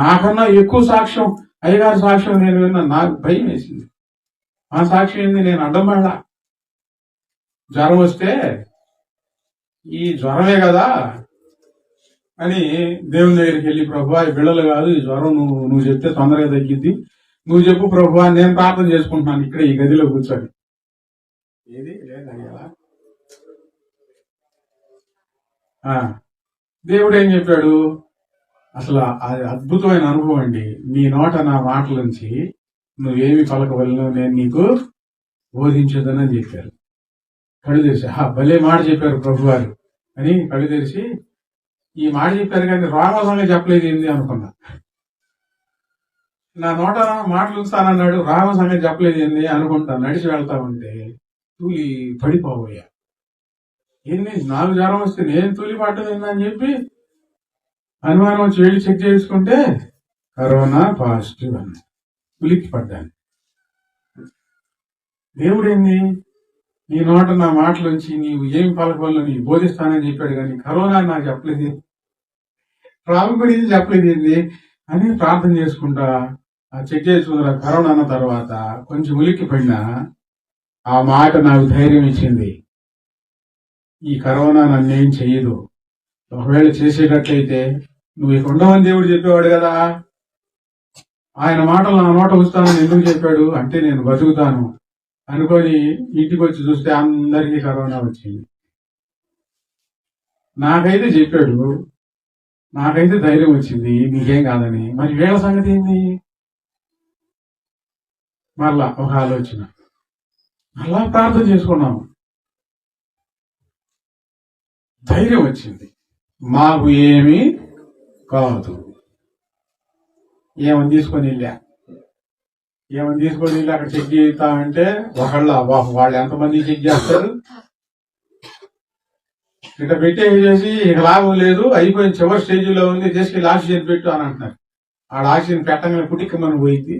నాకన్నా ఎక్కువ సాక్ష్యం అయ్యగారి సాక్ష్యం నేను విన్నా, నాకు భయం వేసింది. ఆ సాక్ష్యం ఏంది, నేను అడ్డం పడలా. జ్వరం వస్తే ఈ జ్వరమే కదా అని దేవుని దగ్గరికి వెళ్ళి, ప్రభువా ఈ బిళ్ళలు కాదు, ఈ జ్వరం నువ్వు చెప్తే తొందరగా తగ్గిద్ది, నువ్వు చెప్పు ప్రభువా, నేను ప్రార్థన చేసుకుంటున్నాను ఇక్కడ ఈ గదిలో కూర్చొని. ఏది లేదా దేవుడు ఏం చెప్పాడు, అసలు అది అద్భుతమైన అనుభవం అండి. నీ నోట నా మాటల నుంచి నువ్వేమి పలకవలను నేను నీకు బోధించదని చెప్పారు. కళ్ళు తెరిచి, భలే మాట చెప్పారు ప్రభు వారు అని కళ్ళు తెరిచి, ఈ మాట చెప్పారు కానీ రామసంగా చెప్పలేదు ఏంది అనుకున్నా. నా నోట మాటలు ఉంచుతానన్నాడు, రామసంగా చెప్పలేదు ఏంది అనుకుంటా నడిచి వెళ్తా ఉంటే తూలి పడిపోబోయా. ఏంది నాకు జ్వరం వస్తే నేను తూలి పట్టలేదు అని చెప్పి అనుమానం వచ్చి వెళ్ళి చెక్ చేసుకుంటే కరోనా పాజిటివ్ అని ఉలిక్కి పడ్డాను. దేవుడేంది, నీ నోట నా మాటలోంచి నీవు ఏం పలకవల్లో నీ బోధిస్తానని చెప్పాడు కానీ కరోనా నాకు చెప్పలేదు, రాము గురించి చెప్పలేదు ఏంది అని ప్రార్థన చేసుకుంటా చెక్ చేసుకుంటా. కరోనా అన్న తర్వాత కొంచెం ఉలిక్కి పడినా ఆ మాట నాకు ధైర్యం ఇచ్చింది, ఈ కరోనా నన్నేం చెయ్యదు. ఒకవేళ చేసేటట్లయితే నువ్వు ఇక ఉండవని దేవుడు చెప్పేవాడు కదా, ఆయన మాటలు నా నోట ఉంచుతానని ఎందుకు చెప్పాడు అంటే నేను బతుకుతాను అనుకొని ఇంటికి వచ్చి చూస్తే అందరికీ కరోనా వచ్చింది. నాకైతే చెప్పాడు, నాకైతే ధైర్యం వచ్చింది నీకేం కాదని. మరి వీళ్ళ సంగతి ఏంది? మళ్ళా ఒక ఆలోచన, మళ్ళా ప్రార్థన చేసుకున్నాము, ధైర్యం వచ్చింది, మాకు ఏమీ కాదు. ఏమని తీసుకొని వెళ్ళా అక్కడ చెక్ చేస్తా అంటే వాళ్ళు ఎంతమంది చెక్ చేస్తారు, ఇక పెట్టేసి ఇక లాభం లేదు, అయిపోయిన చివరి స్టేజీలో ఉంది, చేసుకెళ్ళి ఆక్సిజన్ పెట్టు అని అంటున్నారు. ఆడ ఆక్సిజన్ పెట్టగానే పుట్టిక మనం పోయింది.